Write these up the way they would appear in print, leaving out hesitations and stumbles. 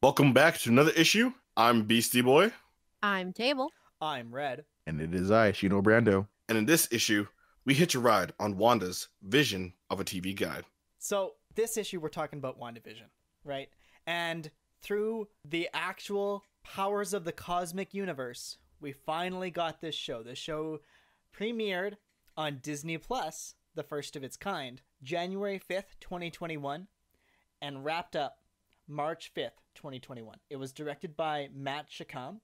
Welcome back to another issue. I'm Beastie Boy. I'm Table. I'm Red. And it is I, Shino Brando. And in this issue, we hitch a ride on Wanda's vision of a TV guide. So this issue, we're talking about WandaVision, right? And through the actual powers of the cosmic universe, we finally got this show. The show premiered on Disney Plus, the first of its kind, January 5th, 2021, and wrapped up March 5th, 2021. It was directed by Matt Shakam,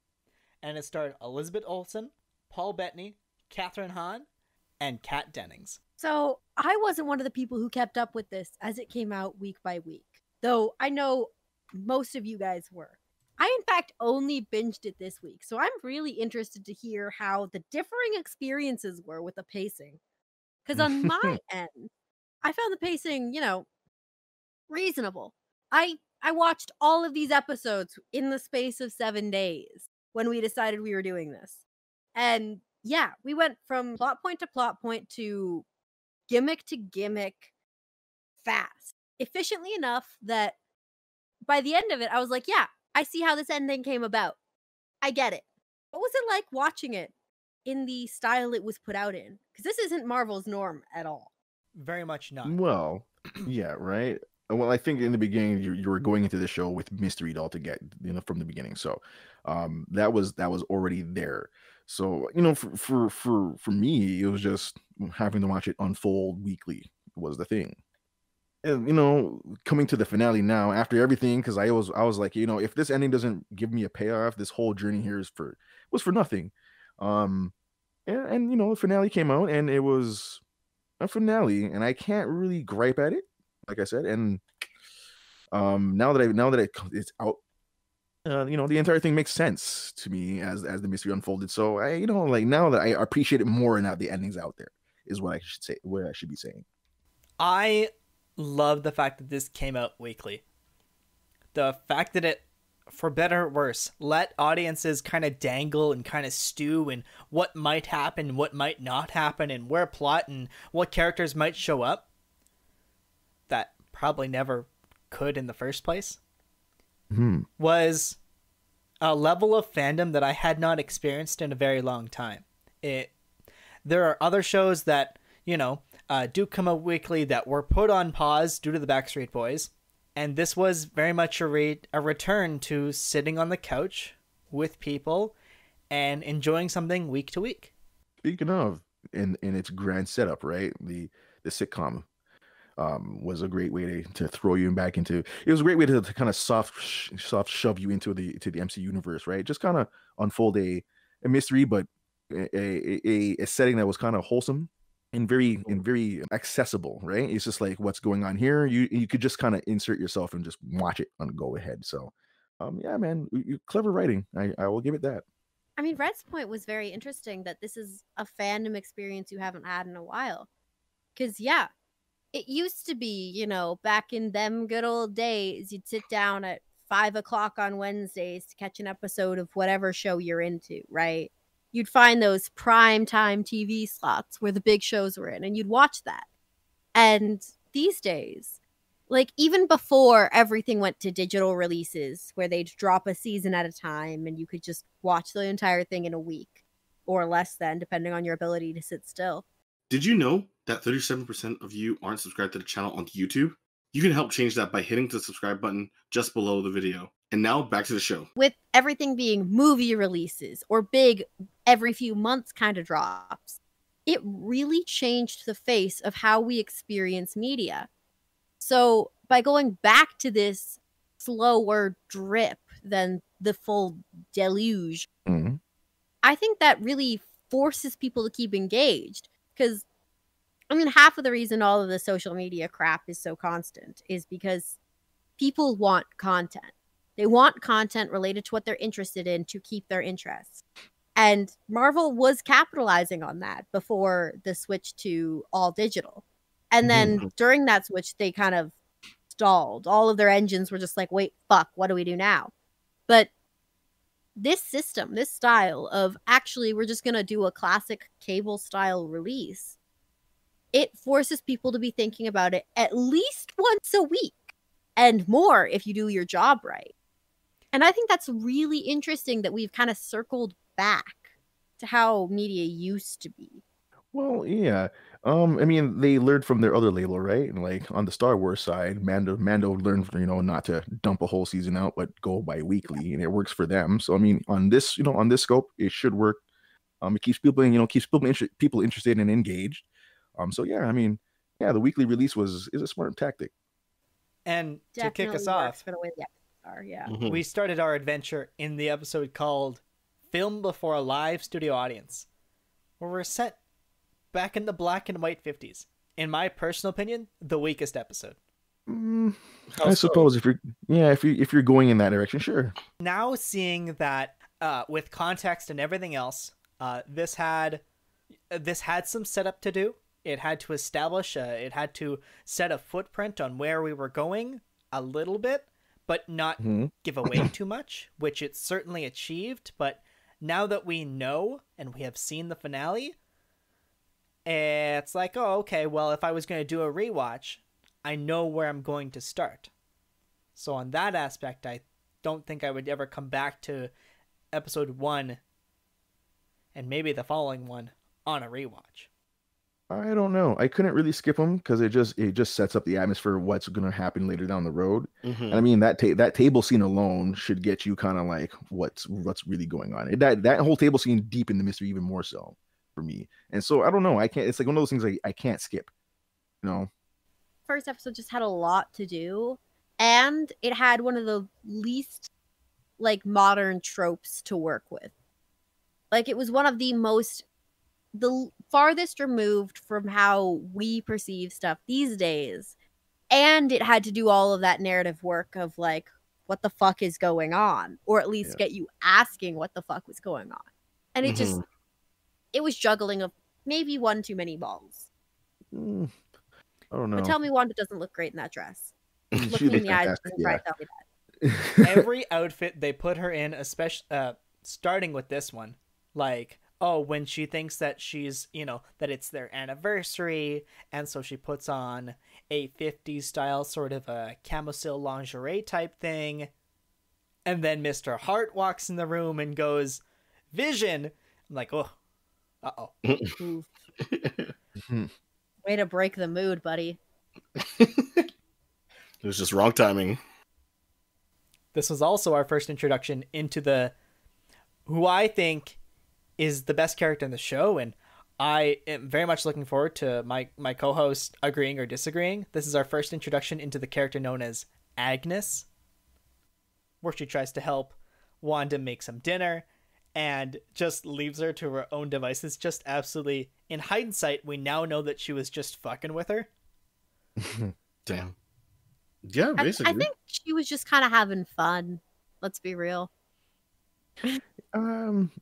and it starred Elizabeth Olsen, Paul Bettany, Catherine Hahn, and Kat Dennings. So I wasn't one of the people who kept up with this as it came out week by week, though I know most of you guys were. I, in fact, only binged it this week, so I'm really interested to hear how the differing experiences were with the pacing. Because on my end, I found the pacing, reasonable. I watched all of these episodes in the space of 7 days when we decided we were doing this. And yeah, we went from plot point to gimmick fast, efficiently enough that by the end of it, I was like, yeah, I see how this ending came about. I get it. What was it like watching it in the style it was put out in? Because this isn't Marvel's norm at all. Very much not. Well, yeah, right. Well, I think in the beginning you were going into the show with mystery doll to get, from the beginning. So, that was already there. So, for me, it was just having to watch it unfold weekly was the thing. And coming to the finale now after everything, because I was like, if this ending doesn't give me a payoff, this whole journey here was for nothing. And the finale came out, and it was a finale, and I can't really gripe at it, like I said. And now that it's out, the entire thing makes sense to me as the mystery unfolded. So I, now that I appreciate it more now the ending's out there is what I should say, what I should be saying. I love the fact that this came out weekly. The fact that it, for better or worse, let audiences kind of dangle and kind of stew in what might happen, what might not happen, and where plot and what characters might show up that probably never could in the first place, was a level of fandom that I had not experienced in a very long time. There are other shows that, do come out weekly that were put on pause due to the Backstreet Boys, and this was very much a return to sitting on the couch with people and enjoying something week to week. Speaking of, in its grand setup, right? The sitcom was a great way to throw you back into. It was a great way to kind of soft shove you into the MC universe, right? Just kind of unfold a mystery, but a setting that was kind of wholesome and very accessible, right? It's just like, what's going on here? You could just kind of insert yourself and just watch it and go ahead. So, yeah, man, clever writing. I will give it that. I mean, Red's point was very interesting that this is a fandom experience you haven't had in a while. Because, yeah, it used to be, back in them good old days, you'd sit down at 5 o'clock on Wednesdays to catch an episode of whatever show you're into, right? You'd find those prime time TV slots where the big shows were in, and you'd watch that. And these days, like even before everything went to digital releases, where they'd drop a season at a time and you could just watch the entire thing in a week or less than, depending on your ability to sit still. Did you know that 37% of you aren't subscribed to the channel on YouTube? You can help change that by hitting the subscribe button just below the video. And now back to the show. With everything being movie releases or big every few months kind of drops, it really changed the face of how we experience media. So by going back to this slower drip than the full deluge, I think that really forces people to keep engaged. Because, half of the reason all of the social media crap is so constant is because people want content. They want content related to what they're interested in to keep their interests. And Marvel was capitalizing on that before the switch to all digital. And then during that switch, they kind of stalled. All of their engines were just like, wait, fuck, what do we do now? But this system, this style of actually we're just going to do a classic cable style release, it forces people to be thinking about it at least once a week and more if you do your job right. And I think that's really interesting that we've kind of circled back to how media used to be. Well, yeah. I mean, they learned from their other label, right? And like on the Star Wars side, Mando learned, not to dump a whole season out, but go bi-weekly, and it works for them. So I mean, on this, on this scope, it should work. It keeps people, people interested and engaged. So yeah, I mean, yeah, the weekly release is a smart tactic. And Definitely to kick us works off, for the way the episodes are, yeah. we started our adventure in the episode called Film Before a Live Studio Audience, where we're set back in the black and white 50s. In my personal opinion, the weakest episode. I suppose if you're going in that direction, sure. Now seeing that with context and everything else, this had some setup to do. It had to establish, it had to set a footprint on where we were going a little bit, but not give away too much, which it certainly achieved. But now that we know and we have seen the finale, it's like, oh, okay, well, if I was going to do a rewatch, I know where I'm going to start. So on that aspect, I don't think I would ever come back to episode 1 and maybe the following one on a rewatch. I don't know. I couldn't really skip them because it just sets up the atmosphere of what's going to happen later down the road. And I mean that table scene alone should get you kind of like what's really going on. That whole table scene deepened the mystery even more so for me. And so I don't know. I can't. It's like one of those things I can't skip. First episode just had a lot to do, and it had one of the least like modern tropes to work with. Like it was one of the farthest removed from how we perceive stuff these days, and it had to do all of that narrative work of like what the fuck is going on, or at least get you asking what the fuck was going on. And it was juggling of maybe one too many balls. I don't know. But tell me Wanda doesn't look great in that dress. Look She me in looked the eyes fantastic, and try to tell me that. Every outfit they put her in, especially starting with this one, like, oh, when she thinks that she's, that it's their anniversary, and so she puts on a 50s style sort of a camisole lingerie type thing, and then Mr. Hart walks in the room and goes, "Vision!" I'm like, oh, uh-oh. Way to break the mood, buddy. It was just wrong timing. This was also our first introduction into who I think is the best character in the show, and I am very much looking forward to my co-host agreeing or disagreeing. This is our first introduction into the character known as Agnes, where she tries to help Wanda make some dinner and just leaves her to her own devices. Just absolutely, in hindsight, we now know that she was just fucking with her. Damn. Yeah, basically. I think she was just kind of having fun. Let's be real.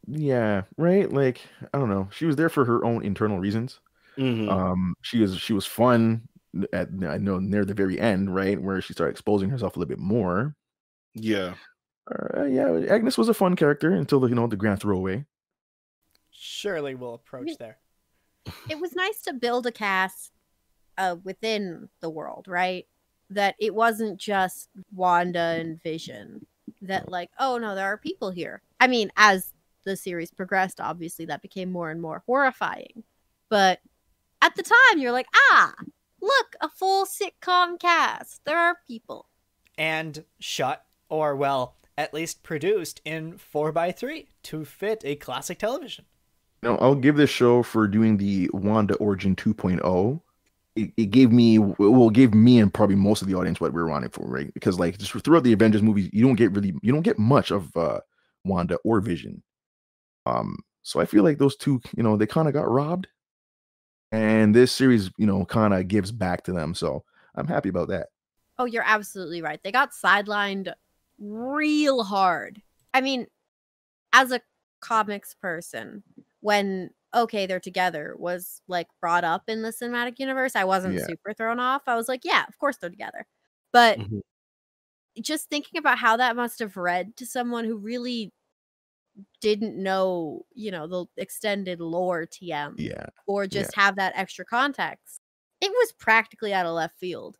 Yeah, right. Like, I don't know. She was there for her own internal reasons. She was fun near the very end, right, where she started exposing herself a little bit more. Yeah. Yeah, Agnes was a fun character until the grand throwaway. Surely we'll approach there. It was nice to build a cast within the world, right? That it wasn't just Wanda and Vision. That like, oh no, there are people here. I mean, as the series progressed, obviously that became more and more horrifying. But at the time, you're like, look, a full sitcom cast. There are people. And shot, or well, at least produced in 4:3 to fit a classic television. I'll give this show for doing the Wanda Origin 2.0. It gave me and probably most of the audience what we were wanting for, right? Because like just throughout the Avengers movies, you don't get much of Wanda or Vision. So I feel like those two, they kind of got robbed, and this series, kind of gives back to them. So I'm happy about that. Oh, you're absolutely right. They got sidelined real hard. I mean, as a comics person, when they're together was like brought up in the cinematic universe, I wasn't super thrown off. I was like, yeah, of course they're together. But just thinking about how that must have read to someone who really didn't know, the extended lore TM, or just have that extra context, it was practically out of left field.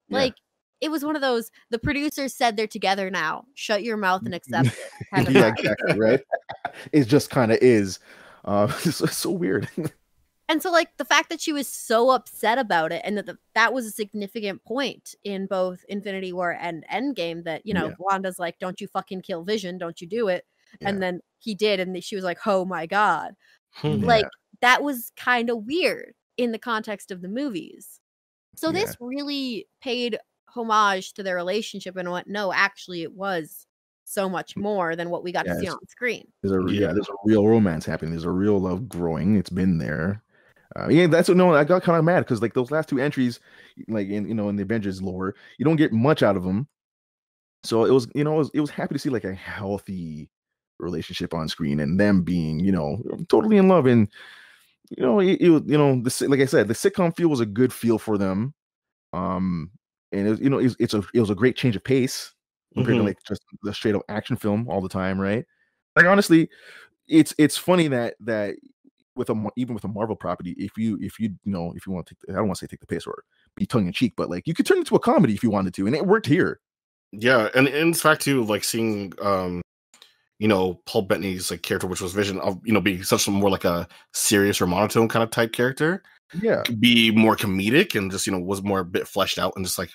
Like, it was one of those, the producers said they're together now. Shut your mouth and accept it. Kind of Yeah, vibe. exactly, right? It just kind of is. It's so weird. And so, like, the fact that she was so upset about it, and that was a significant point in both Infinity War and Endgame, that, you know, Yeah. Wanda's like, don't you fucking kill Vision, don't you do it. Yeah. And then he did, and she was like, oh my God. Yeah. Like, that was kind of weird in the context of the movies. So this really paid homage to their relationship and went, no, actually it was so much more than what we got to see on screen. There's a real romance happening. There's a real love growing. It's been there. That's what. No, I got kind of mad because like those last two entries, like in the Avengers lore, you don't get much out of them. So it was, it was happy to see like a healthy relationship on screen and them being, totally in love. And like I said, the sitcom feel was a good feel for them. And it was a great change of pace compared to like just the straight up action film all the time, right? Like honestly, it's funny that even with a Marvel property, if you want to I don't want to say take the piss or be tongue in cheek, but like you could turn it into a comedy if you wanted to, and it worked here. Yeah, and in fact too, like seeing Paul Bettany's like character, which was Vision, of being such a more like a serious or monotone kind of type character. Yeah, could be more comedic and just was more a bit fleshed out and just like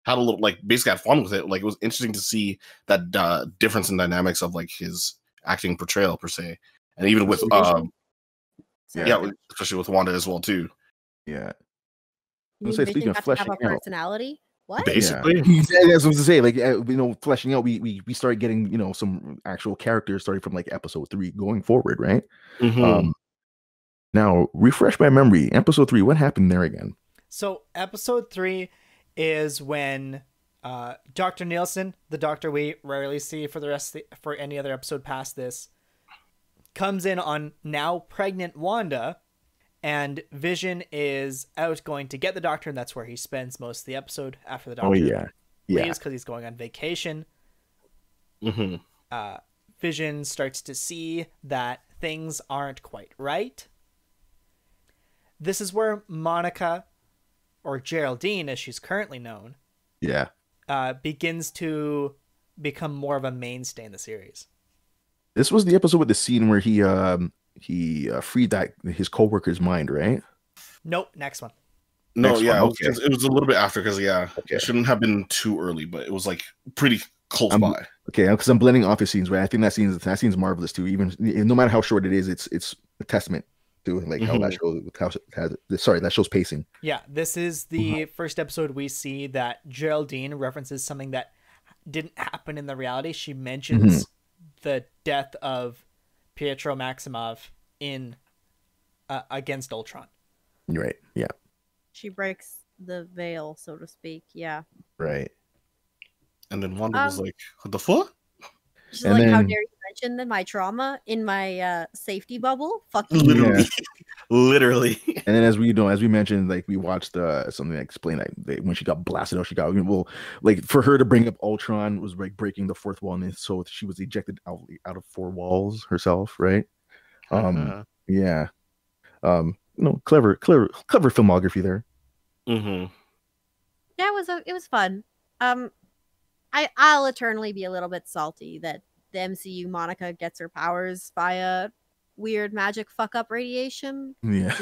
had a little like basically had fun with it. Like it was interesting to see that difference in dynamics of like his acting portrayal per se, and even with especially with Wanda as well too. Yeah. You mean Vision got to have a personality? What? Basically, that's what to say. Like fleshing out, we started getting some actual characters starting from like episode 3 going forward, right? Now refresh my memory. Episode 3, what happened there again? So episode 3 is when Dr. Nielsen, the doctor we rarely see for any other episode past this, comes in on now pregnant Wanda, and Vision is out going to get the doctor, and that's where he spends most of the episode after the doctor leaves because he's going on vacation. Vision starts to see that things aren't quite right. This is where Monica, or Geraldine as she's currently known, begins to become more of a mainstay in the series. This was the episode with the scene where he freed his coworker's mind, right? Nope, next one. No, it was a little bit after because it shouldn't have been too early, but it was like pretty close by. Okay, because I'm blending off the scenes, right? I think that scene's marvelous too. Even no matter how short it is, it's a testament to like how that shows pacing. Yeah, this is the first episode we see that Geraldine references something that didn't happen in the reality. She mentions the death of Pietro Maximoff in Against Ultron. You're right. Yeah. She breaks the veil, so to speak. Yeah. Right. And then Wanda was like, "What the fuck?" She's like, "How dare you mention my trauma in my safety bubble?" Fuck you. Literally. And then as we mentioned, like we watched something that explained that when she got blasted out, like for her to bring up Ultron was like breaking the fourth wall, and so she was ejected out of 4 walls herself, right? Yeah. Clever filmography there. Yeah, it was fun. I'll eternally be a little bit salty that the MCU Monica gets her powers via weird magic fuck up radiation. Yeah.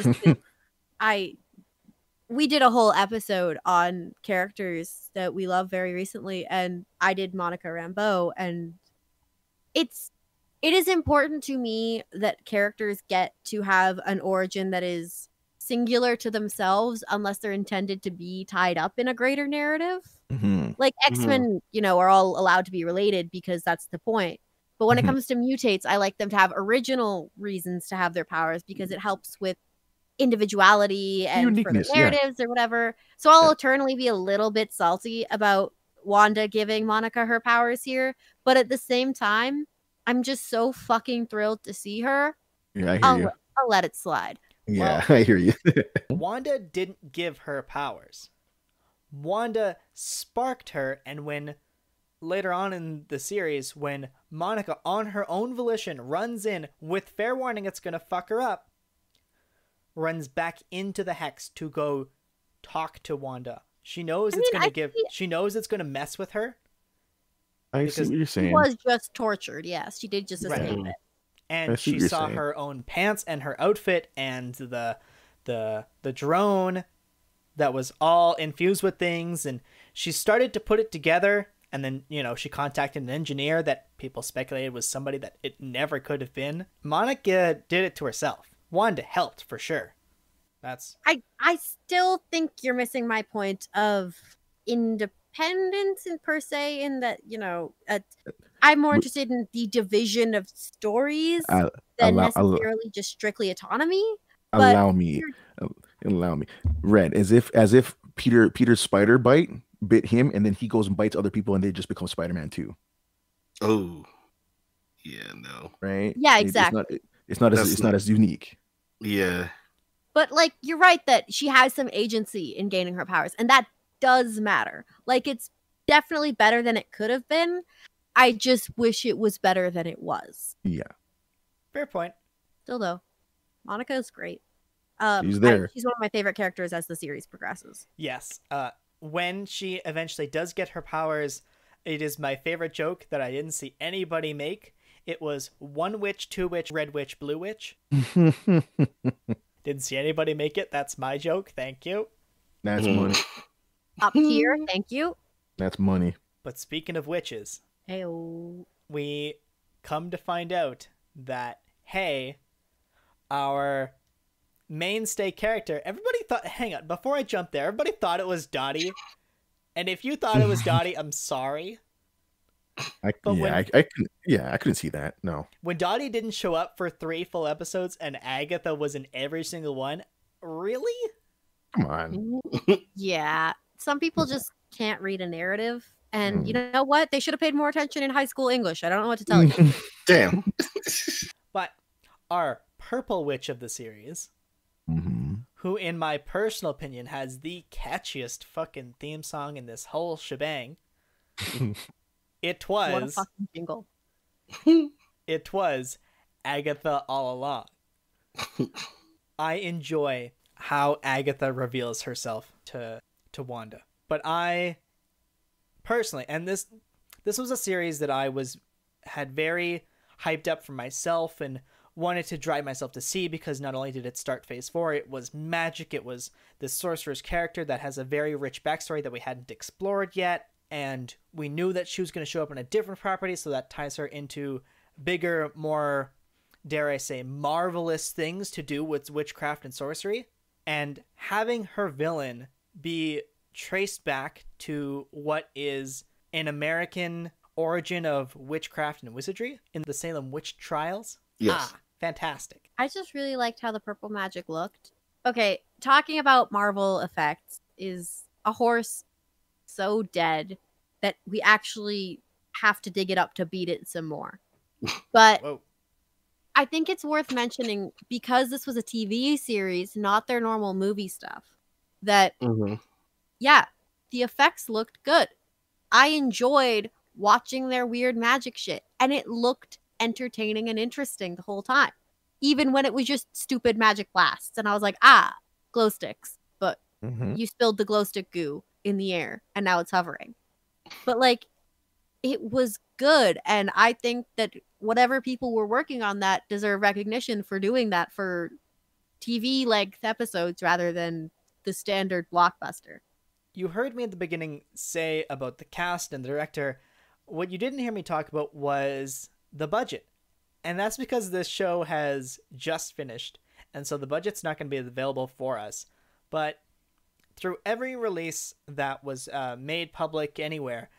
We did a whole episode on characters that we love very recently, and I did Monica Rambeau, and it is important to me that characters get to have an origin that is singular to themselves unless they're intended to be tied up in a greater narrative. Like X-Men, are all allowed to be related because that's the point. But when it comes to mutates, I like them to have original reasons to have their powers because it helps with individuality and for the narratives or whatever. So I'll eternally be a little bit salty about Wanda giving Monica her powers here. But at the same time, I'm just so fucking thrilled to see her. Yeah, I hear you. I'll let it slide. Yeah, I hear you. Wanda didn't give her powers. Wanda sparked her, and when later on in the series, when Monica on her own volition runs in with fair warning it's gonna fuck her up, runs back into the Hex to go talk to Wanda. She knows I it's mean, gonna give. She knows it's gonna mess with her. I see Because what you're She saying. was just tortured. Yes, she did just Right. escape Mhm. it. I And see what she you're saw saying. her own pants and her outfit and the drone that was all infused with things, and she started to put it together. And then, you know, she contacted an engineer that people speculated was somebody that it never could have been. Monica did it to herself. Wanda helped for sure. That's I still think you're missing my point of independence in per se, in that, you know, I'm more W- interested in the division of stories I- than allow- necessarily just strictly autonomy. But allow me, allow me. Red, as if Peter's spider bit him, and then he goes and bites other people, and they just become Spider-Man too, Oh, yeah, no, Yeah, right? It's not. exactly. It's not as That's it's not as unique. yeah, But like, you're right that she has some agency in gaining her powers, and that does matter. Like, it's definitely better than it could have been. I just wish it was better than it was. Yeah, fair point. Still though, Monica is great. She's there. She's one of my favorite characters as the series progresses. Yes. When she eventually does get her powers, it is my favorite joke that I didn't see anybody make. It was 1 witch, 2 witch, red witch, blue witch. Didn't see anybody make it. That's my joke. Thank you. That's Mhm. money. Up here, thank you. That's money. But speaking of witches, Heyo. we come to find out that, hey, our mainstay character, everybody thought, hang on, before I jump there, everybody thought it was Dottie. And if you thought it was Dottie, I'm sorry. I But couldn't see that. No. When Dottie didn't show up for 3 full episodes and Agatha was in every single one, really? Come on. Yeah, some people just can't read a narrative, and you know what? They should have paid more attention in high school English. I don't know what to tell you. damn. But our purple witch of the series, Mhm. who in my personal opinion has the catchiest fucking theme song in this whole shebang, it What a was fucking jingle! it was Agatha all along. I enjoy how Agatha reveals herself to Wanda. But I personally, and this was a series that I had very hyped up for myself and wanted to drive myself to see, because not only did it start phase 4, it was magic, it was this sorcerer's character that has a very rich backstory that we hadn't explored yet, and we knew that she was going to show up in a different property, so that ties her into bigger, more, dare I say, marvelous things to do with witchcraft and sorcery. And having her villain be traced back to what is an American origin of witchcraft and wizardry in the Salem witch trials. Yes. Fantastic. I just really liked how the purple magic looked. Okay, talking about Marvel effects, is a horse so dead that we actually have to dig it up to beat it some more. But Whoa. I think it's worth mentioning, because this was a TV series, not their normal movie stuff, that Mhm. yeah, the effects looked good. I enjoyed watching their weird magic shit, and it looked entertaining and interesting the whole time. Even when it was just stupid magic blasts, and I was like, glow sticks. But Mhm. you spilled the glow stick goo in the air, and now it's hovering. But like, it was good, and I think that whatever people were working on that deserve recognition for doing that for TV length episodes rather than the standard blockbuster. You heard me at the beginning say about the cast and the director. What you didn't hear me talk about was the budget. And that's because this show has just finished, and so the budget's not going to be available for us. But through every release that was made public anywhere,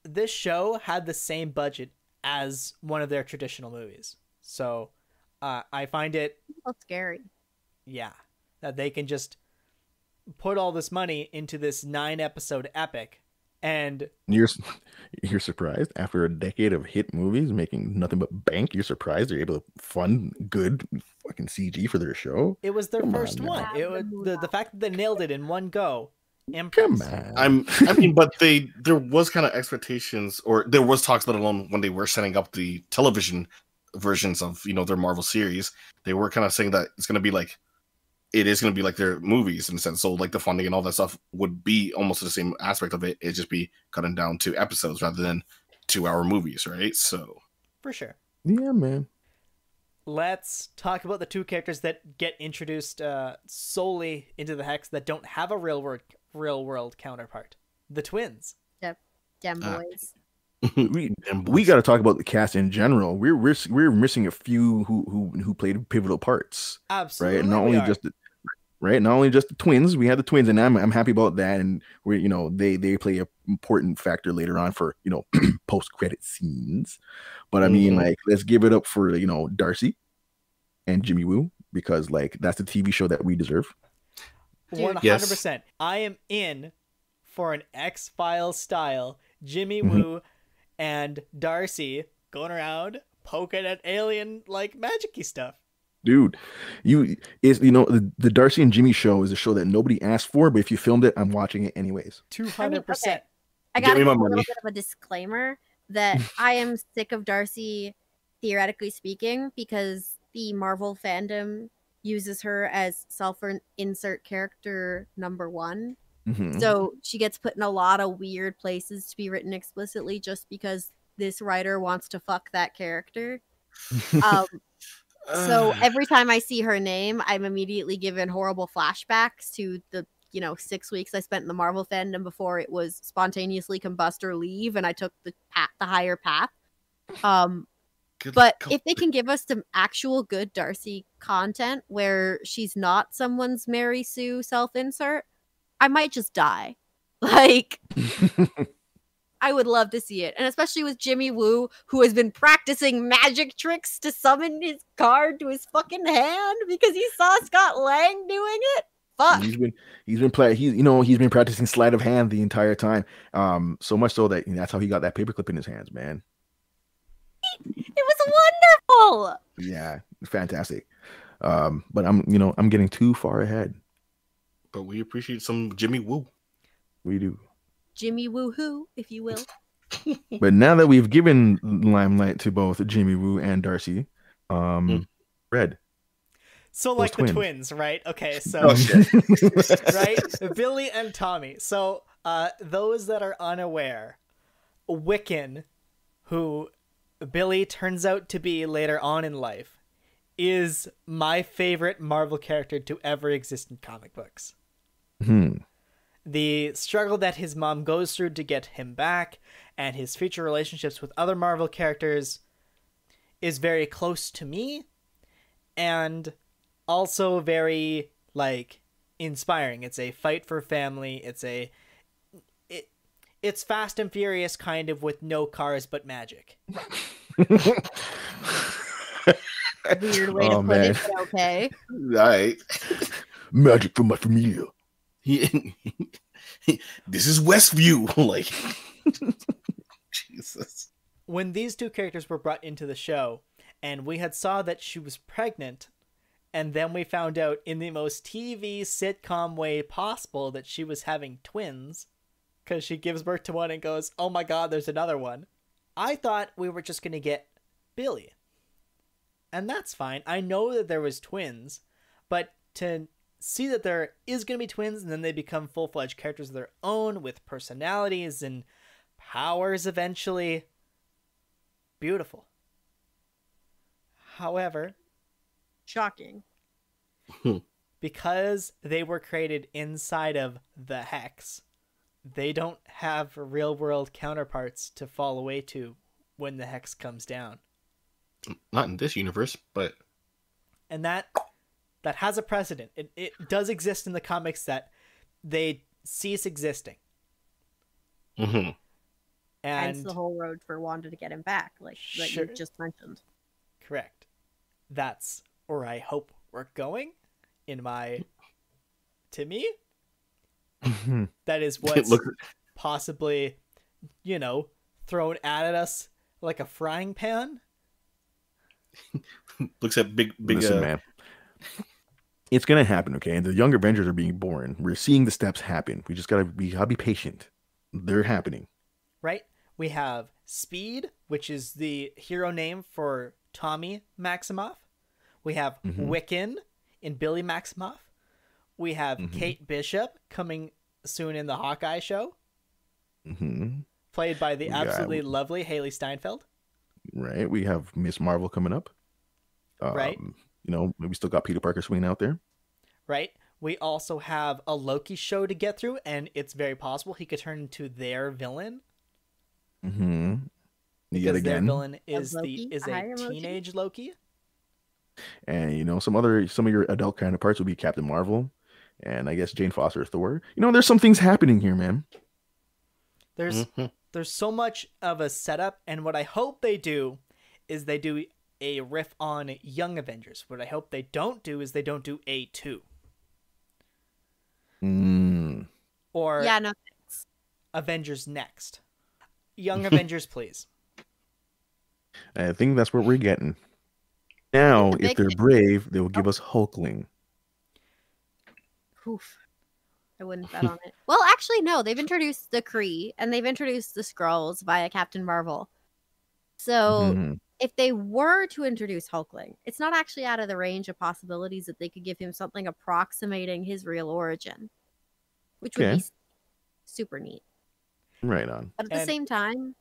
this show had the same budget as one of their traditional movies. So I find it, So scary. yeah, that they can just put all this money into this 9-episode epic. And You're surprised after a decade of hit movies making nothing but bank. You're surprised they're able to fund good fucking CG for their show. it was their Come on first now. one. It was the fact that they nailed it in one go. Come Impressive. on. I mean, but there was kind of expectations, or there was talks, let alone when they were setting up the television versions of, you know, their Marvel series, they were kind of saying that it's going to be like it is going to be like their movies in a sense. So like the funding and all that stuff would be almost the same aspect of it. It'd just be cutting down to episodes rather than 2-hour movies, right? So For sure. Yeah, man. Let's talk about the two characters that get introduced solely into the Hex that don't have a real world counterpart. The twins. Yep. Dem boys. We got to talk about the cast in general. We're missing a few who played pivotal parts. Absolutely. Right. Not only just the twins. We had the twins, and I'm happy about that. And we they play an important factor later on for post credit scenes. But I mean, like, let's give it up for Darcy and Jimmy Woo, because like that's the TV show that we deserve. 100%. Yes. I am in for an X-Files style Jimmy Woo and Darcy going around poking at alien like magic-y stuff. Dude, the Darcy and Jimmy show is a show that nobody asked for, but if you filmed it, I'm watching it anyways. 200%. I got me a my little money. bit of a disclaimer that I am sick of Darcy, theoretically speaking, because the Marvel fandom uses her as self-insert character number 1. So she gets put in a lot of weird places to be written explicitly just because this writer wants to fuck that character. So every time I see her name, I'm immediately given horrible flashbacks to the 6 weeks I spent in the Marvel fandom before it was spontaneously combust or leave, and I took the higher path. But if they can give us some actual good Darcy content where she's not someone's Mary Sue self-insert, I might just die. Like, I would love to see it. And especially with Jimmy Woo, who has been practicing magic tricks to summon his card to his fucking hand because he saw Scott Lang doing it. Fuck. He's been practicing sleight of hand the entire time. So much so that that's how he got that paperclip in his hands, man. It was wonderful. Yeah, fantastic. But I'm getting too far ahead. But we appreciate some Jimmy Woo. We do. Jimmy Woo-hoo, if you will. But now that we've given limelight to both Jimmy Woo and Darcy, Red. So like the twins, right? Okay, so right, Billy and Tommy. So those that are unaware, Wiccan, who Billy turns out to be later on in life, is my favorite Marvel character to ever exist in comic books. The struggle that his mom goes through to get him back and his future relationships with other Marvel characters is very close to me and also very like inspiring. It's a fight for family. It's Fast and Furious kind of with no cars but magic. Weird way to put it, but okay. Right. Magic for my familia. This is Westview. Like, Jesus. When these two characters were brought into the show and we had saw that she was pregnant, and then we found out in the most TV sitcom way possible that she was having twins because she gives birth to one and goes, oh my god, there's another one. I thought we were just going to get Billy. And that's fine. I know that there was twins, but to see that there is going to be twins and then they become full-fledged characters of their own with personalities and powers eventually, beautiful. However, shocking. Because they were created inside of the Hex, they don't have real-world counterparts to fall away to when the Hex comes down. Not in this universe, but... And that has a precedent. It does exist in the comics that they cease existing. Mm-hmm. And hence the whole road for Wanda to get him back, like Sure. you just mentioned. Correct. That's where I hope we're going to me. That is what's possibly, thrown at us like a frying pan. Looks at big. Listen, man. It's gonna happen, okay? And the Young Avengers are being born. We're seeing the steps happen. We just gotta be patient. They're happening. Right? We have Speed, which is the hero name for Tommy Maximoff. We have Wiccan in Billy Maximoff. We have Kate Bishop coming soon in the Hawkeye show, played by the absolutely lovely Haley Steinfeld. Right. We have Miss Marvel coming up. Right. You know, we still got Peter Parker swinging out there. Right. We also have a Loki show to get through, and it's very possible he could turn into their villain. Yet again, their villain is a teenage Loki. And you know, some of your adult counterparts will be Captain Marvel, and I guess Jane Foster Thor. You know, there's some things happening here, man. There's so much of a setup, and what I hope they do is they do a riff on Young Avengers. What I hope they don't do is they don't do A2. Or yeah, no thanks. Avengers Next. Young Avengers, please. I think that's what we're getting. Now, if they're brave, they will give us Hulkling. Oof. I wouldn't bet on it. Well, actually, no. They've introduced the Kree, and they've introduced the Skrulls via Captain Marvel. So, if they were to introduce Hulkling, it's not actually out of the range of possibilities that they could give him something approximating his real origin, which would be super neat. Right on. But at the same time,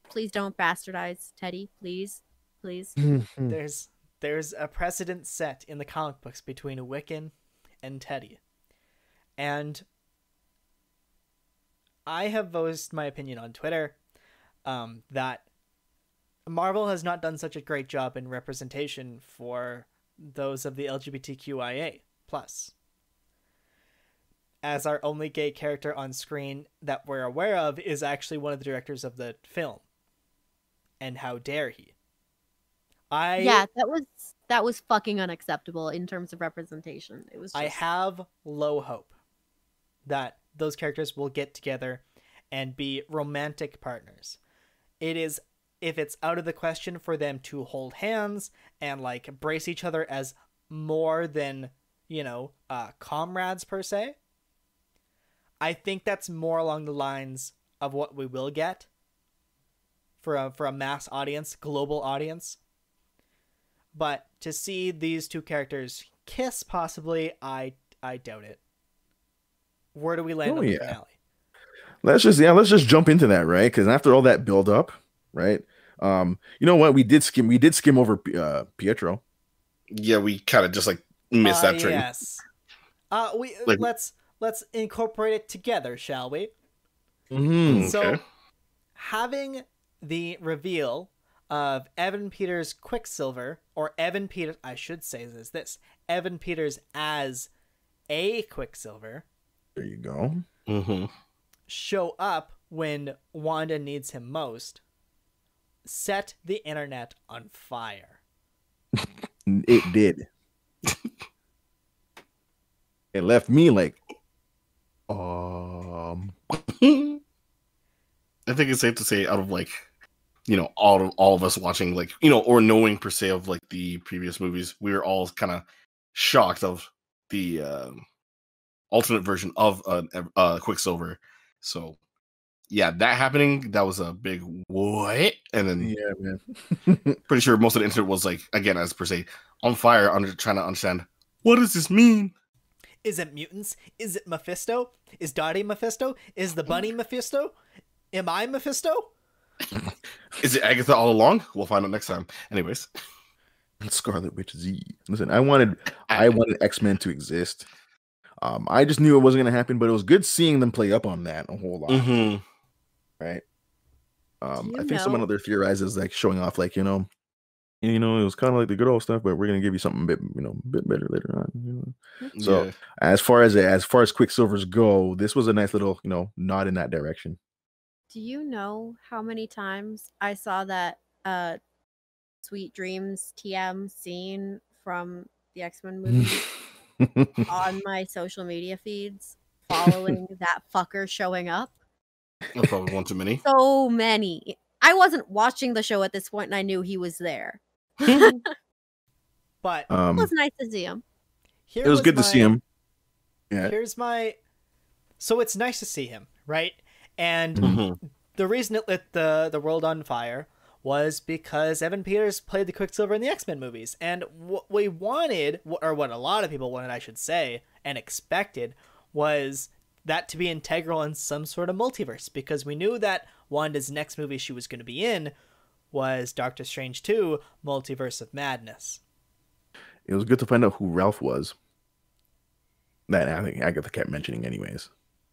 please don't bastardize Teddy. Please. There's a precedent set in the comic books between Wiccan and Teddy. And I have voiced my opinion on Twitter that Marvel has not done such a great job in representation for those of the LGBTQIA+. As our only gay character on screen that we're aware of is actually one of the directors of the film. And how dare he? Yeah, that was fucking unacceptable in terms of representation. It was. I have low hope that those characters will get together and be romantic partners. It is, if it's out of the question for them to hold hands and like brace each other as more than, you know, comrades per se. I think that's more along the lines of what we will get for a mass audience, global audience. But to see these two characters kiss, possibly, I doubt it. Where do we land on the finale? Let's just jump into that, right? Because after all that build up, right? You know what? We did skim over Pietro. Yeah, we kind of just like missed that train. Yes. Let's incorporate it together, shall we? So, having the reveal of Evan Peters Quicksilver, or Evan Peters, I should say this, Evan Peters as a Quicksilver. There you go. Show up when Wanda needs him most. Set the internet on fire. It did. It left me like, I think it's safe to say, out of like, you know, all of us watching, like, you know, or knowing per se of like the previous movies, we were all kind of shocked of the alternate version of Quicksilver. So yeah, that happening, that was a big what? And then man. Pretty sure most of the internet was like, again, as per se, on fire, trying to understand, what does this mean? Is it mutants? Is it Mephisto? Is Dottie Mephisto? Is the bunny Mephisto? Am I Mephisto? Is it Agatha all along? We'll find out next time. Anyways. Scarlet Witch Z. Listen, I wanted X-Men to exist. I just knew it wasn't going to happen, but it was good seeing them play up on that a whole lot. Right? I think someone out there theorizes like showing off, like, you know, it was kind of like the good old stuff, but we're gonna give you something a bit better later on. You know? So as far as Quicksilvers go, this was a nice little, nod in that direction. Do you know how many times I saw that Sweet Dreams TM scene from the X-Men movie on my social media feeds following that fucker showing up? That's probably one too many. So many. I wasn't watching the show at this point, and I knew he was there. But it was nice to see him. It was good to see him. Yeah. So it's nice to see him, right? And the reason it lit the world on fire was because Evan Peters played the Quicksilver in the X-Men movies. And what we wanted, or what a lot of people wanted, I should say, and expected was that to be integral in some sort of multiverse, because we knew that Wanda's next movie she was going to be in was Doctor Strange 2, Multiverse of Madness. It was good to find out who Ralph was. That I think Agatha kept mentioning anyways.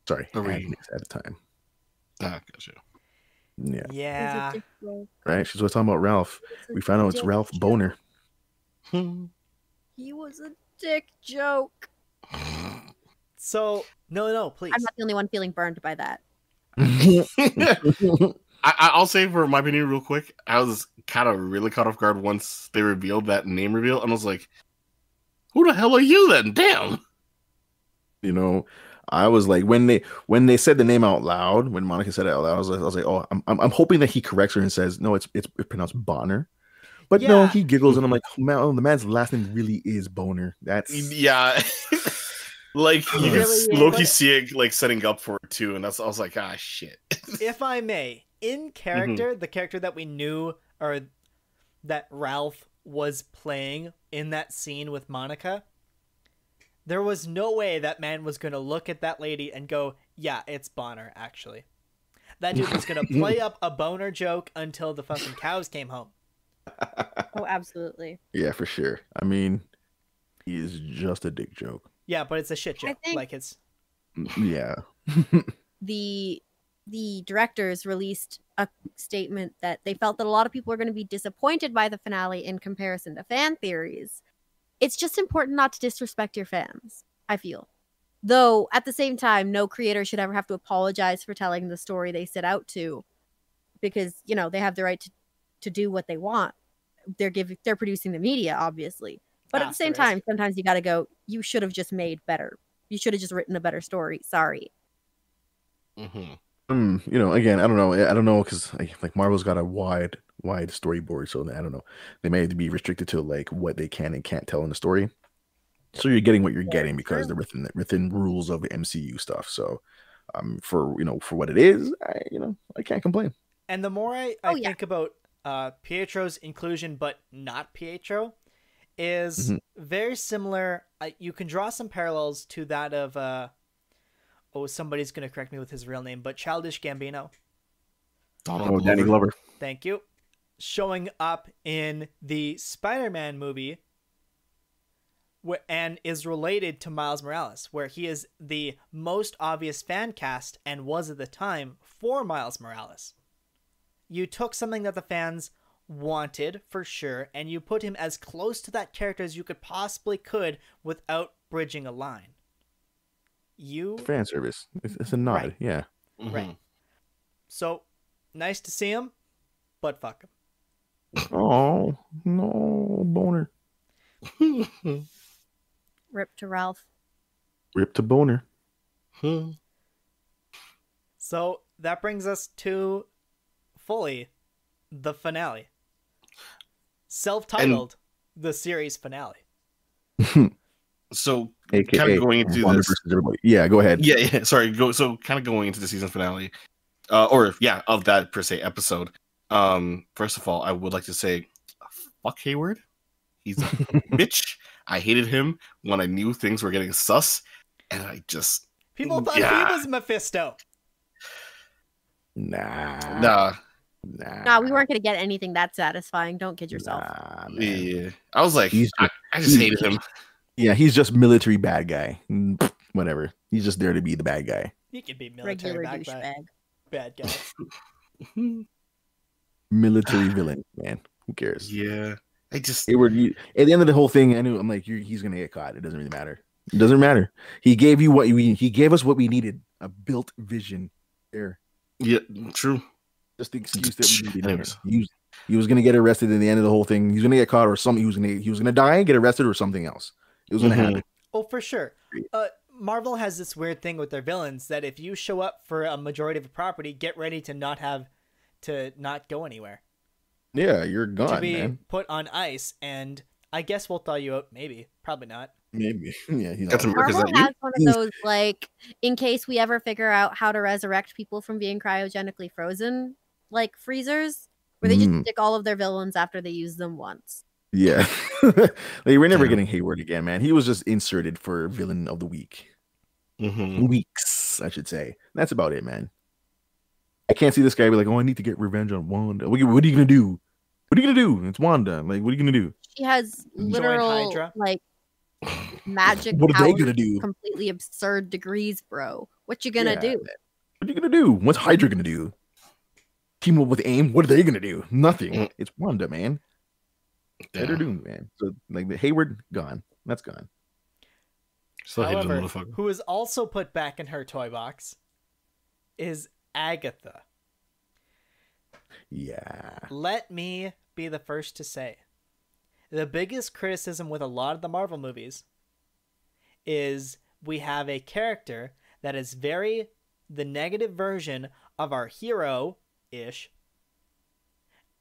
Sorry, Agnes at the time. Ah, gotcha. Yeah. Yeah. Right? She's always talking about Ralph. We found out it's Ralph Boner. He was a dick joke. So, no, please. I'm not the only one feeling burned by that. I'll say for my opinion real quick, I was kind of really caught off guard once they revealed that name reveal, and I was like, who the hell are you then? Damn. You know, I was like, when they said the name out loud, when Monica said it out loud, I was like, oh, I'm hoping that he corrects her and says, no, it's pronounced Bonner. But no, he giggles, and I'm like, man, the man's last name really is Boner. That's like you Really can Loki see it like setting up for it too, and I was like, ah, shit. If I may, in character, the character that we knew or that Ralph was playing in that scene with Monica, there was no way that man was going to look at that lady and go, yeah, it's Bonner, actually. That dude was going to play up a boner joke until the fucking cows came home. Oh, absolutely. Yeah, for sure. I mean, he is just a dick joke. Yeah, but it's a shit joke. think- Like, it's... Yeah. The directors released a statement that they felt that a lot of people are going to be disappointed by the finale in comparison to fan theories. It's just important not to disrespect your fans, I feel. Though, at the same time, no creator should ever have to apologize for telling the story they set out to, because, you know, they have the right to do what they want. They're producing the media, obviously. But at the same time, sometimes you got to go, you should have just made better. You should have just written a better story. Sorry. You know, again, I don't know, because like Marvel's got a wide storyboard, so I don't know. They may be restricted to like what they can and can't tell in the story. So you're getting what you're getting because they're within rules of the MCU stuff. So, for what it is, I can't complain. And the more I think about Pietro's inclusion, but not Pietro, is very similar. You can draw some parallels to that of somebody's going to correct me with his real name, but Childish Gambino. Danny Glover. Thank you. Showing up in the Spider-Man movie and is related to Miles Morales, where he is the most obvious fan cast and was at the time for Miles Morales. You took something that the fans wanted for sure, and you put him as close to that character as you possibly could without bridging a line. Fan service. It's a nod. Right. Yeah. Right. So nice to see him, but fuck him. Oh no, Boner. Rip to Ralph. Rip to Boner. So that brings us to fully the finale. Self-titled, the series finale. So AKA kind of going into Wanda this. versus everybody. Yeah, go ahead. Yeah. Sorry. So kind of going into the season finale, of that per se episode. First of all, I would like to say, fuck Hayward. He's a bitch. I hated him when I knew things were getting sus, and I just People thought he was Mephisto. Nah, we weren't going to get anything that satisfying. Don't kid yourself. Yeah, I was like, I just hated him. Yeah, he's just military bad guy. Whatever. He's just there to be the bad guy. He could be military bad guy. Military villain, man. Who cares? Yeah, I just Hayward. At the end of the whole thing, I'm like, he's gonna get caught. It doesn't really matter. It doesn't matter. He gave you he gave us what we needed. A built vision. There. Yeah, true. Just the excuse that we needed. He was gonna get arrested in the end of the whole thing. He was gonna get caught or something. He was gonna die, get arrested, or something else. It was gonna happen. Oh, for sure. Marvel has this weird thing with their villains that if you show up for a majority of a property, get ready to not go anywhere. Yeah, you're gone, to be man. put on ice, and I guess we'll thaw you out. Maybe, probably not. Maybe. Yeah, Marvel has one of those, like, in case we ever figure out how to resurrect people from being cryogenically frozen, like freezers, where they just stick all of their villains after they use them once. Yeah. Like, we're never Yeah. getting Hayward again, man. He was just inserted for villain of the week. Mm-hmm. Weeks, I should say. That's about it, man. I can't see this guy be like, oh, I need to get revenge on Wanda. What are you gonna do? What are you gonna do? It's Wanda. Like, what are you gonna do? She has Join literal Hydra. like magic What are they powers gonna do? to completely absurd degrees, bro. What you gonna Yeah, do? man. What are you gonna do? What's Hydra gonna do? Team up with AIM? What are they gonna do? Nothing. Mm. It's Wanda, man. They're Yeah. doomed, man. So like the Hayward gone. That's gone. Still hate the However, motherfucker. who is also put back in her toy box is Agatha. Yeah. Let me be the first to say, the biggest criticism with a lot of the Marvel movies is we have a character that is very the negative version of our hero-ish,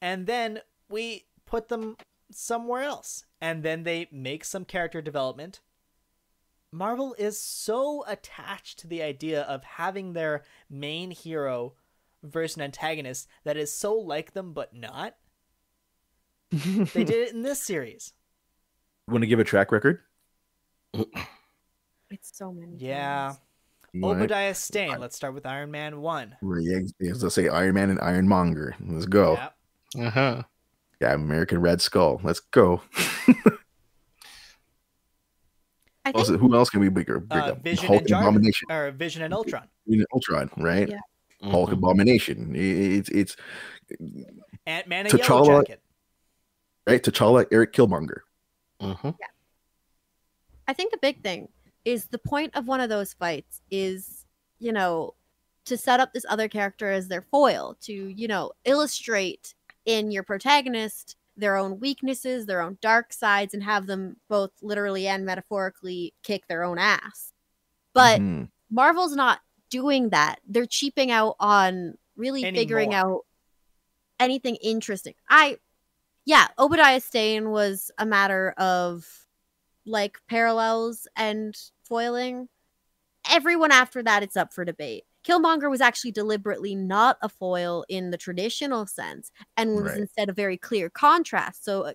and then we put them somewhere else, and then they make some character development. Marvel is so attached to the idea of having their main hero versus an antagonist that is so like them but not. They did it in this series. Want to give a track record? It's so many. Yeah. times. What? Obadiah Stane. Let's start with Iron Man 1. As I say, Iron Man and Ironmonger. Let's go. Yeah. Uh-huh. Yeah, American Red Skull. Let's go. I think Also, who else can we bring up? Vision Hulk and Jarvis. Abomination. Or Vision and Ultron. Ultron, right? Yeah. Hulk Mhm. Abomination. It's Ant-Man and T'Challa- Yellow Jacket. right. T'Challa, Eric Killmonger. Mhm. I think the big thing is the point of one of those fights is, you know, to set up this other character as their foil, to, you know, illustrate in your protagonist their own weaknesses, their own dark sides, and have them both literally and metaphorically kick their own ass. But Mhm. Marvel's not doing that. They're cheaping out on really figuring Anymore. out anything interesting. Obadiah Stane was a matter of like parallels and foiling. Everyone after that, it's up for debate. Killmonger was actually deliberately not a foil in the traditional sense and was Right. instead a very clear contrast. So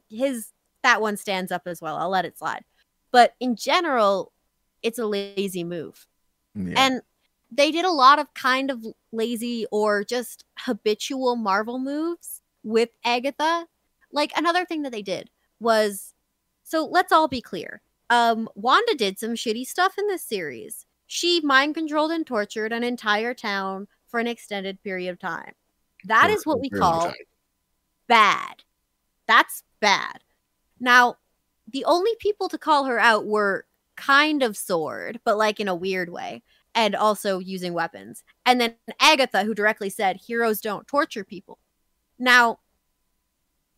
that one stands up as well. I'll let it slide. But in general, it's a lazy move. Yeah. And they did a lot of kind of lazy or just habitual Marvel moves with Agatha. Like another thing that they did was, so let's all be clear. Wanda did some shitty stuff in this series. She mind controlled and tortured an entire town for an extended period of time. That For is what a we very long call time. bad. That's bad. Now, the only people to call her out were kind of Sword, but like in a weird way, and also using weapons. And then Agatha, who directly said, heroes don't torture people. Now,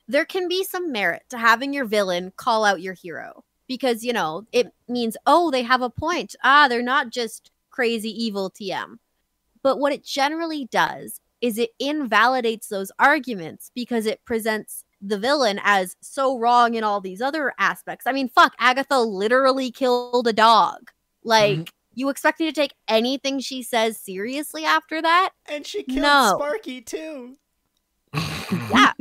there can be some merit to having your villain call out your hero because, you know, it means, oh, they have a point. They're not just crazy evil TM. But what it generally does is it invalidates those arguments because it presents the villain as so wrong in all these other aspects. I mean, fuck, Agatha literally killed a dog. Like, you expect me to take anything she says seriously after that? And she killed No. Sparky too. Yeah.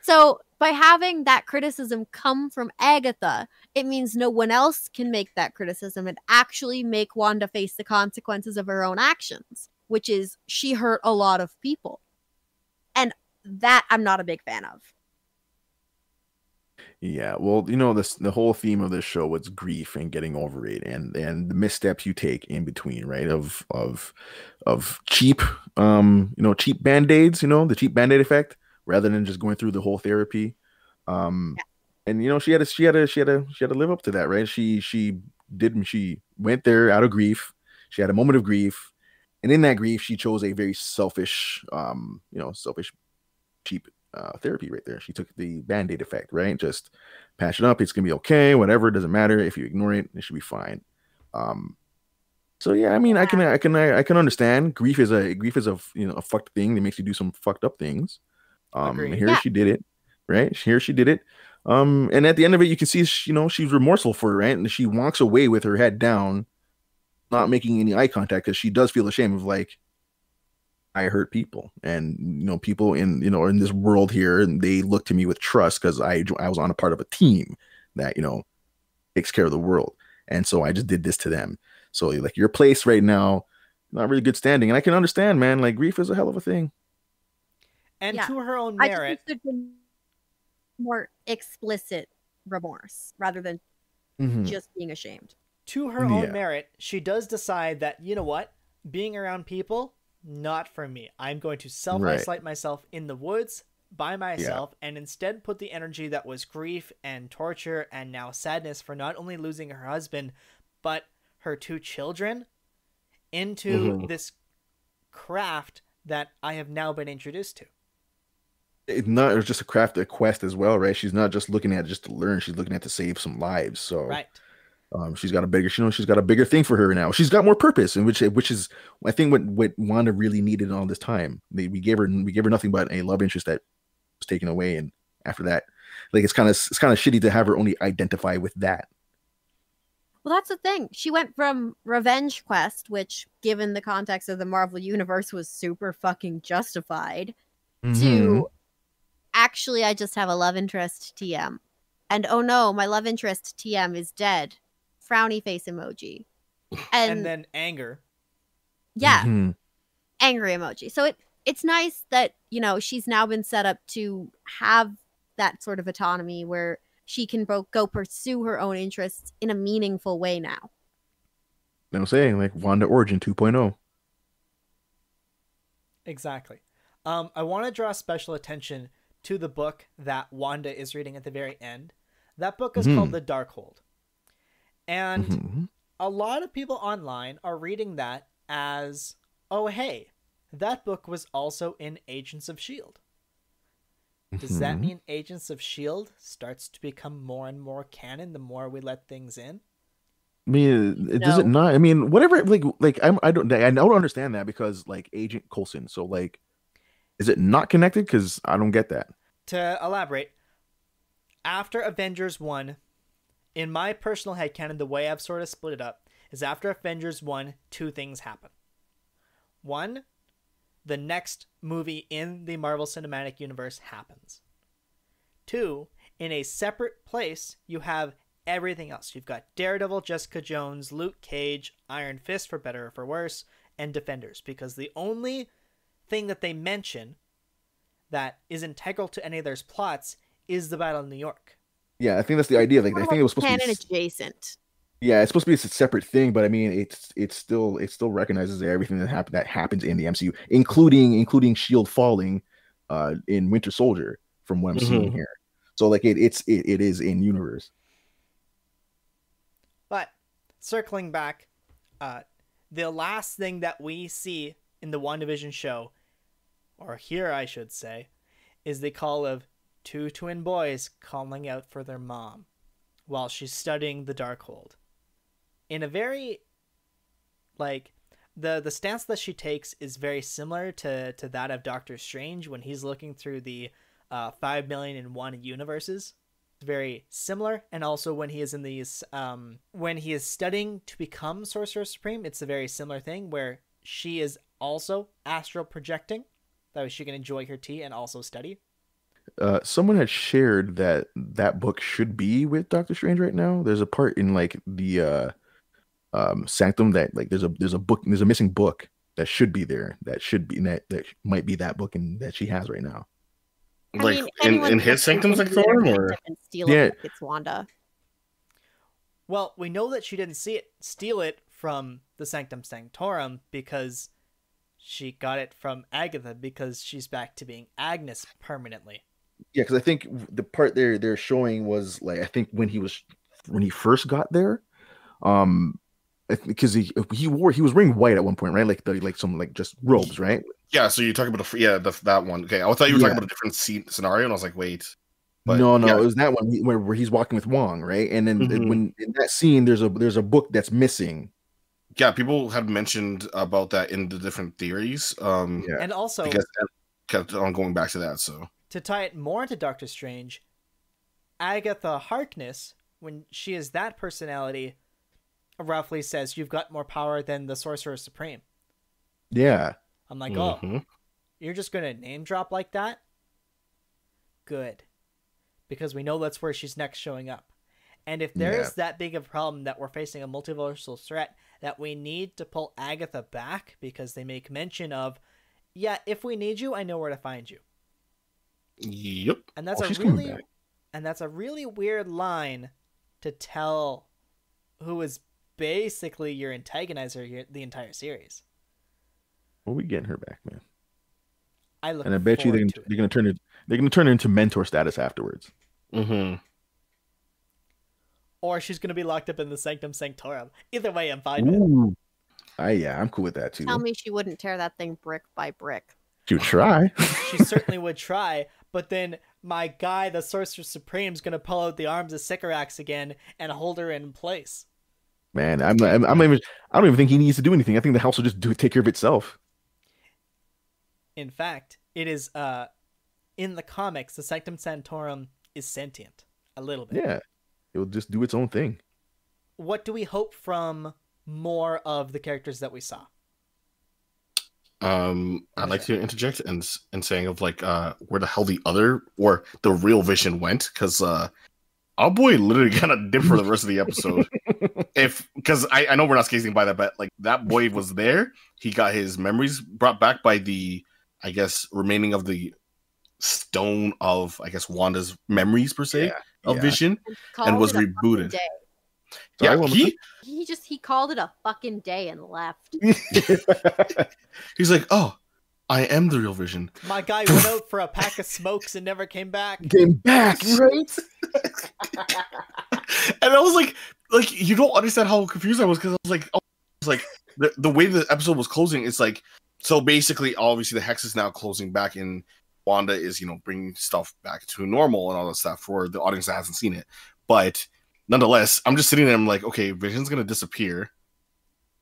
So by having that criticism come from Agatha, it means no one else can make that criticism and actually make Wanda face the consequences of her own actions, which is she hurt a lot of people. And that I'm not a big fan of. Yeah, well, you know, the whole theme of this show was grief and getting over it, and the missteps you take in between, right? Of cheap, cheap band-aids, the cheap band-aid effect, rather than just going through the whole therapy. And she had to live up to that, right? She went there out of grief. She had a moment of grief, and in that grief, she chose a very selfish, cheap therapy right there. She took the band-aid effect, right? Just patch it up. It's gonna be okay. Whatever. It doesn't matter. If you ignore it, it should be fine. So yeah, I mean, I can understand grief is a fucked thing that makes you do some fucked up things. And here she did it, right? Here she did it. And at the end of it, you can see, she's remorseful for it, right? And she walks away with her head down, not making any eye contact because she does feel ashamed of like, I hurt people, and people in this world here, and they look to me with trust because I was on a part of a team that takes care of the world, and so I just did this to them. So like your place right now, not really good standing, and I can understand, man. Like grief is a hell of a thing. And Yeah. to her own I merit, just wish there'd been more explicit remorse rather than just being ashamed. To her own merit, she does decide that, you know what? Being around people, not for me. I'm going to self-isolate myself in the woods by myself and instead put the energy that was grief and torture and now sadness for not only losing her husband, but her 2 children into this craft that I have now been introduced to. It was just a quest as well, right? She's not just looking at it just to learn. She's looking at it to save some lives. So she's got a bigger, she's got a bigger thing for her now. She's got more purpose, and which is, I think, what Wanda really needed all this time. We gave her nothing but a love interest that was taken away, and after that, like it's kind of shitty to have her only identify with that. Well, that's the thing. She went from revenge quest, which, given the context of the Marvel Universe, was super fucking justified, to actually, I just have a love interest TM. And oh no, my love interest TM is dead. Frowny face emoji. And then anger. Yeah. Angry emoji. So it's nice that, she's now been set up to have that sort of autonomy where she can go pursue her own interests in a meaningful way now. I'm saying, like Wanda Origin 2.0. Exactly. I want to draw special attention to the book that Wanda is reading at the very end. That book is called The Darkhold. And a lot of people online are reading that as, oh, hey, that book was also in Agents of S.H.I.E.L.D. Does that mean Agents of S.H.I.E.L.D. starts to become more and more canon the more we let things in? I mean, does it not? I mean, whatever. I don't understand that because like Agent Coulson. So like, is it not connected? Because I don't get that. To elaborate, after Avengers 1, in my personal headcanon, the way I've sort of split it up is after Avengers 1, 2 things happen. 1, the next movie in the Marvel Cinematic Universe happens. 2, in a separate place, you have everything else. You've got Daredevil, Jessica Jones, Luke Cage, Iron Fist for better or for worse, and Defenders. Because the only thing that they mention that is integral to any of their plots is the Battle of New York. Yeah, I think that's the idea. Like, I think it was supposed to be canon adjacent. Yeah, it's supposed to be a separate thing, but I mean, it still recognizes everything that happens in the MCU, including Shield falling, in Winter Soldier, from what I'm seeing here. So like, it is in universe. But circling back, the last thing that we see in the WandaVision show, or here I should say, is the call of 2 twin boys calling out for their mom while she's studying the Darkhold. In a very, like, the stance that she takes is very similar to that of Doctor Strange when he's looking through the 5,000,001 universes. It's very similar, and also when he is in these, when he is studying to become Sorcerer Supreme, it's a very similar thing where she is also astral projecting. That way she can enjoy her tea and also study. Someone had shared that book should be with Doctor Strange right now. There's a part in like the Sanctum that like there's a missing book that should be there. That might be that book and that she has right now. Like in his Sanctum Sanctorum, or it's Wanda. Well, we know that she didn't steal it from the Sanctum Sanctorum because she got it from Agatha, because she's back to being Agnes permanently. Yeah, because I think the part they're showing was like, I think when he first got there, because he was wearing white at one point, right? Like some like just robes, right? Yeah. So you're talking about that one. Okay, I thought you were talking about a different scenario, and I was like, wait. But, no, it was that one where he's walking with Wong, right? And then when in that scene, there's a book that's missing. Yeah, people have mentioned about that in the different theories. And also, I guess kept on going back to that. So to tie it more into Doctor Strange, Agatha Harkness, when she is that personality, roughly says you've got more power than the Sorcerer Supreme. Yeah. I'm like, Mhm. oh, you're just going to name drop like that? Good. Because we know that's where she's next showing up. And if there is that big of a problem that we're facing a multiversal threat, that we need to pull Agatha back because they make mention of, yeah, if we need you, I know where to find you. Yep. And that's that's a really weird line to tell who is basically your antagonizer the entire series. Well, we getting her back, man. I look And I bet you they're gonna turn it. They're gonna turn it into mentor status afterwards. Mm-hmm. Or she's gonna be locked up in the Sanctum Sanctorum. Either way, I'm fine with. Ooh. I'm cool with that too. Tell me she wouldn't tear that thing brick by brick. She would try. She certainly would try, but then my guy, the Sorcerer Supreme, is gonna pull out the arms of Sycorax again and hold her in place. Man, I don't even think he needs to do anything. I think the house will just take care of itself. In fact, it is in the comics, the Sanctum Sanctorum is sentient a little bit. Yeah, it will just do its own thing. What do we hope from more of the characters that we saw? I'd like to interject and saying of like where the hell the other or the real Vision went, because our boy literally kind of dipped for the rest of the episode. Because I know we're not skating by that, but like that boy was there. He got his memories brought back by the, I guess, remaining of the stone of, I guess, Wanda's memories per se of Vision, and was rebooted. Yeah, he called it a fucking day and left. He's like, oh, I am the real Vision. My guy went out for a pack of smokes and never came back. Right? And I was like, you don't understand how confused I was, because I was like, the way the episode was closing, it's like, so basically, obviously, the hex is now closing back, and Wanda is, bringing stuff back to normal and all that stuff for the audience that hasn't seen it. But nonetheless, I'm just sitting there, I'm like, okay, Vision's gonna disappear.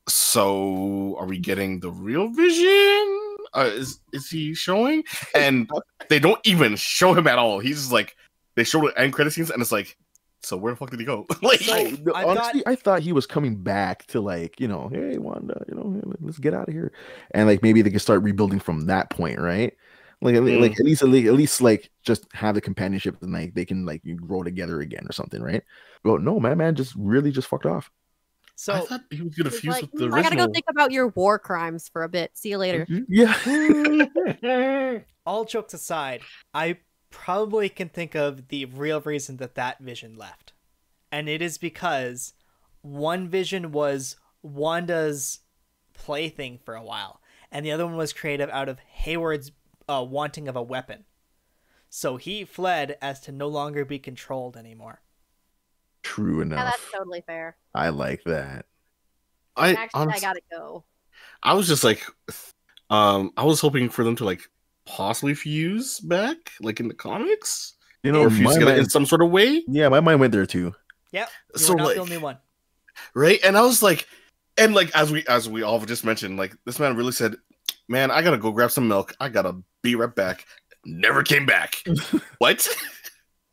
So, are we getting the real Vision? Is he showing? And they don't even show him at all. He's just like, they show the end credit scenes, and it's like, so where the fuck did he go? Honestly, I thought he was coming back to like, hey Wanda, let's get out of here, and like maybe they can start rebuilding from that point, right? Like at least like just have the companionship and like they can like grow together again or something, right? But no, man, just fucked off. So I thought he was gonna fuse with the original. I gotta go think about your war crimes for a bit. See you later. Yeah. All jokes aside, I probably can think of the real reason that Vision left. And it is because one Vision was Wanda's plaything for a while, and the other one was created out of Hayward's wanting of a weapon. So he fled as to no longer be controlled anymore. True enough. Yeah, that's totally fair. I like that. I gotta go. I was just like, I was hoping for them to like possibly fuse back, like in the comics, or fuse together in some sort of way. Yeah, my mind went there too. Yep. So not the only one, right? And I was like, and like as we all just mentioned, like this man really said, "Man, I gotta go grab some milk. I gotta be right back." Never came back. What?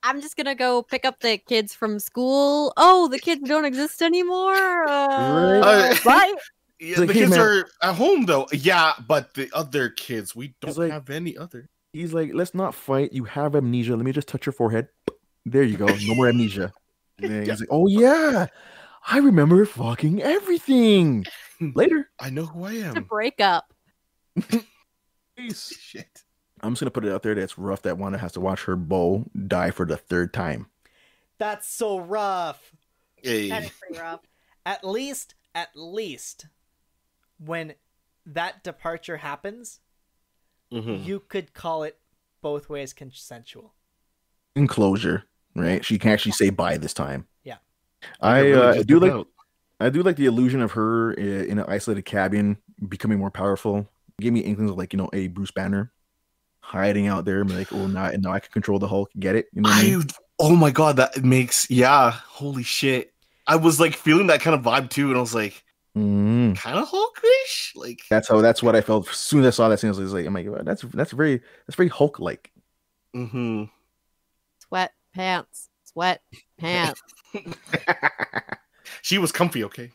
I'm just gonna go pick up the kids from school. Oh, the kids don't exist anymore. Bye. Yeah, the kids are at home though. Yeah, but the other kids, we don't have any other. He's like, let's not fight. You have amnesia. Let me just touch your forehead. There you go. No more amnesia. And he's like, oh yeah, I remember fucking everything. Later. I know who I am. To break up. Shit. I'm just gonna put it out there that it's rough that Wanda has to watch her beau die for the third time. That's so rough. Hey. That is pretty rough. At least, when that departure happens, you could call it both ways consensual. Enclosure, right? She can actually say bye this time. Yeah. I do like the illusion of her in an isolated cabin becoming more powerful. It gave me inklings of like, a Bruce Banner hiding out there, and like, oh, now I can control the Hulk. Get it? You know what I mean? Oh my god, that makes holy shit. I was like feeling that kind of vibe too, and I was like, kind of Hulkish. Like that's what I felt as soon as I saw that scene. I was like, oh my god, that's very Hulk like. Sweat pants. She was comfy, okay.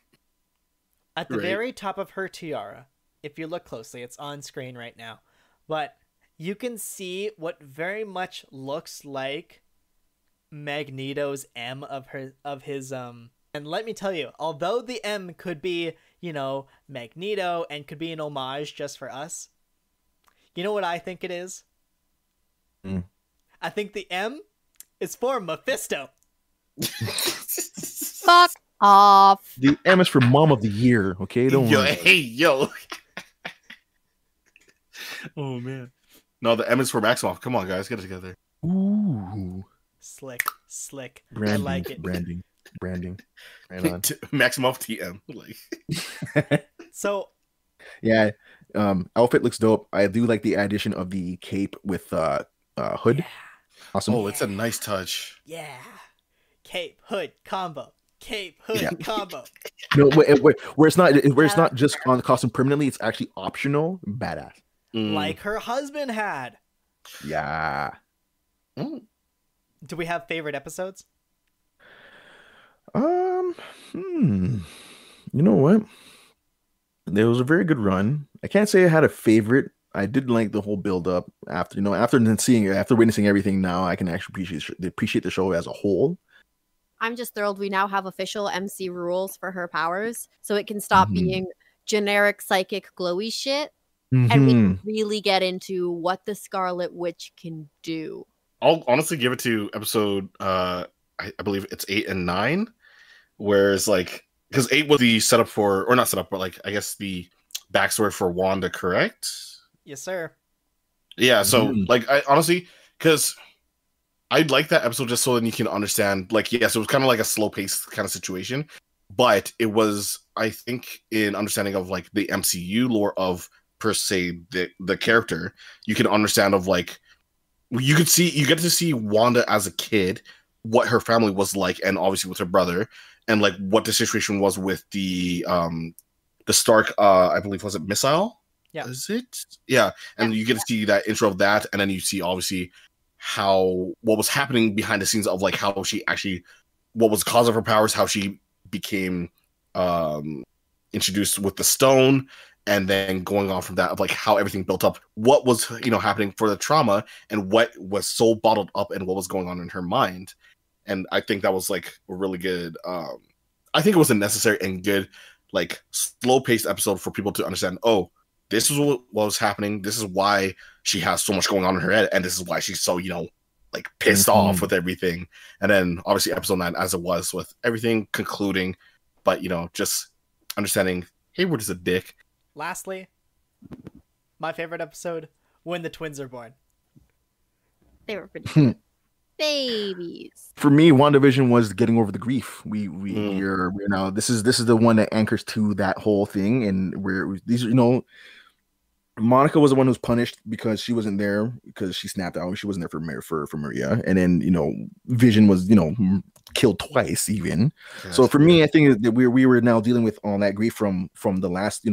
At the very top of her tiara if you look closely, it's on screen right now, but you can see what very much looks like Magneto's M of his and let me tell you, although the M could be, you know, Magneto and could be an homage just for us, you know what I think it is? I think the M is for Mephisto. Fuck off. The M is for Mom of the Year. Okay, don't Yo, worry. hey, yo. Oh man. No, the M is for Maximoff. Come on, guys, get it together. Ooh, Slick. branding, I like it. branding. Right on. Maximoff TM. Like, So Yeah, outfit looks dope. I do like the addition of the cape with hood. yeah, Awesome. oh, it's a nice touch. yeah. Cape hood combo. Cape hood Yeah. combo. No, where it's not just on the costume permanently. It's actually optional. Badass. Like her husband had. Yeah. Do we have favorite episodes? You know what? It was a very good run. I can't say I had a favorite. I did like the whole build up after witnessing everything. Now I can actually appreciate the show as a whole. I'm just thrilled we now have official MC rules for her powers, so it can stop being generic psychic glowy shit, and we can really get into what the Scarlet Witch can do. I'll honestly give it to episode I believe it's 8 and 9, whereas like because 8 was the setup for, or not setup, but like I guess the backstory for Wanda, correct? Yes, sir. Yeah, so like I honestly, because I'd like that episode just so that you can understand, like, yes, it was kind of like a slow paced kind of situation, but it was, I think, in understanding of like the MCU lore of per se the character, you can understand of like you get to see Wanda as a kid, what her family was like, and obviously with her brother, and like what the situation was with the Stark, I believe, was it missile? Yeah. Is it? Yeah. And you get to see that intro of that, and then you see obviously what was happening behind the scenes of like how she actually, what was the cause of her powers, how she became introduced with the stone, and then going on from that of like how everything built up, what was happening for the trauma, and what was so bottled up, and what was going on in her mind. And I think that was like a really good. I think it was a necessary and good, like slow paced episode for people to understand. Oh, this is what was happening. This is why she has so much going on in her head, and this is why she's so like pissed off with everything. And then obviously episode 9, as it was with everything concluding, but just understanding Hayward is a dick. Lastly, my favorite episode, when the twins are born. They were pretty cute. Babies. For me, WandaVision was getting over the grief. We're now this is the one that anchors to that whole thing, and where these Monica was the one who was punished because she wasn't there because she snapped out. She wasn't there for Maria, and then Vision was killed twice even. Yes. So for me, I think that we were now dealing with all that grief from the last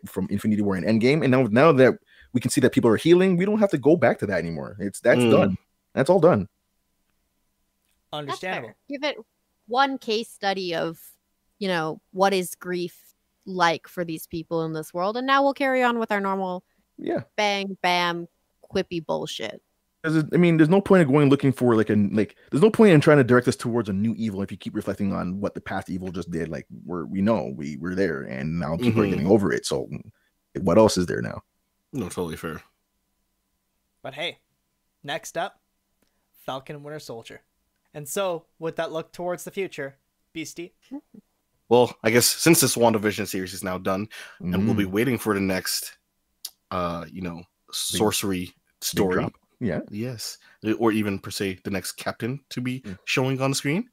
from Infinity War and Endgame, and now that we can see that people are healing, we don't have to go back to that anymore. That's done. That's all done. Understandable. Give it one case study of, what is grief like for these people in this world, and now we'll carry on with our normal bang bam quippy bullshit. I mean, there's no point in going looking for there's no point in trying to direct us towards a new evil if you keep reflecting on what the past evil just did. Like we're there, and now people are getting over it. So what else is there now? No, totally fair. But hey, next up, Falcon and Winter Soldier. And so, with that look towards the future, Beastie? Well, I guess since this WandaVision series is now done, and we'll be waiting for the next, sorcery story. Yeah. Yes. Or even per se the next captain to be showing on the screen.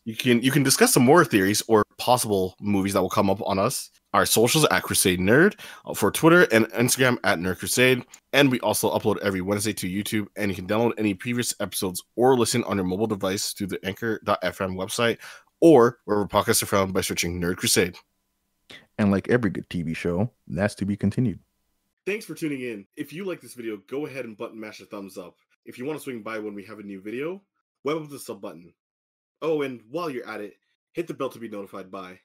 You can discuss some more theories or possible movies that will come up on us. Our socials at Crusade Nerd for Twitter and Instagram at Nerd Crusade. And we also upload every Wednesday to YouTube, and you can download any previous episodes or listen on your mobile device through the Anchor.fm website or wherever podcasts are found by searching Nerd Crusade. And like every good TV show, that's to be continued. Thanks for tuning in. If you like this video, go ahead and button mash a thumbs up. If you want to swing by when we have a new video, web up the sub button. Oh, and while you're at it, hit the bell to be notified by.